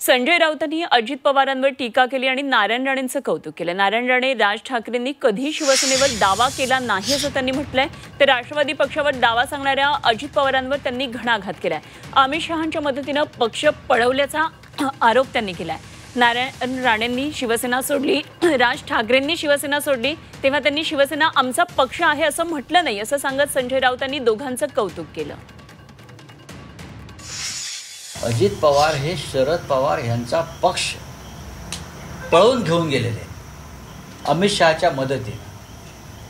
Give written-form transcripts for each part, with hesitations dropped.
संजय राऊतांनी अजित पवारांवर टीका केली आणि नारायण राणेंचं कौतुक केलं। नारायण राणे राज ठाकरेंनी कधी शिवसेनेवर दावा केला नाही असं त्यांनी म्हटलंय। तर राष्ट्रवादी पक्षावर दावा सांगणाऱ्या अजित पवारांवर त्यांनी घणाघात केलाय। अमित शहांच्या मदतीनं पक्ष पळवल्याचा आरोप त्यांनी केलाय। नारायण राणेंनी शिवसेना सोडली, राज ठाकरेंनी शिवसेना सोडली तेव्हा त्यांनी शिवसेना आमचा पक्ष आहे असं म्हटलं नाही असं सांगत संजय राऊतांनी दोघांचं कौतुक केलं। अजित पवार हे शरद पवार यांचा पक्ष पळवून घेऊन गेलेले अमित शहाच्या मदतीने।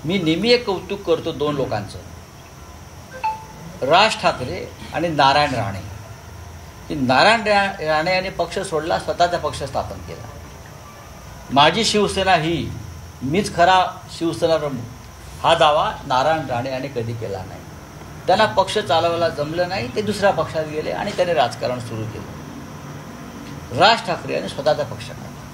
मी नेहमी एक कौतुक करतो दोन लोकांचं, राज ठाकरे आणि नारायण राणे। की नारायण राणे यांनी पक्ष सोडला, स्वतःचा पक्ष स्थापन केला। माझी शिवसेना ही मीच खरा शिवसेना प्रमुख हा दावा नारायण राणे यांनी कधी केला नाही। त्यांना पक्ष चालवायला जमलं नाही, ते दुसऱ्या पक्षात गेले आणि त्याने राजकारण सुरू केलं। राज ठाकरे यांनी स्वतःचा पक्ष काढला।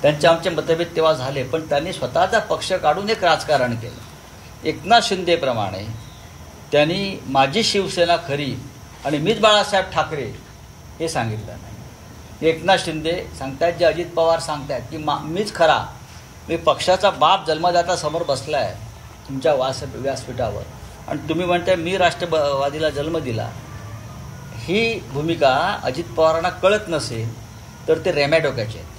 त्यांचे आमचे मतभेद तेव्हा झाले, पण त्यांनी स्वतःचा पक्ष काढून एक राजकारण केलं। एकनाथ शिंदेप्रमाणे त्यांनी माझी शिवसेना खरी आणि मीच बाळासाहेब ठाकरे हे सांगितलं नाही। एकनाथ शिंदे सांगतायत, जे अजित पवार सांगतायत की मीच खरा, मी पक्षाचा बाप जन्मदाता समोर बसला आहे तुमच्या व्यासपीठावर आणि तुम्ही म्हणताय मी राष्ट्रवादीला जन्म दिला। ही भूमिका अजित पवारांना कळत नसेल तर ते रेम्या डोक्याचे आहेत।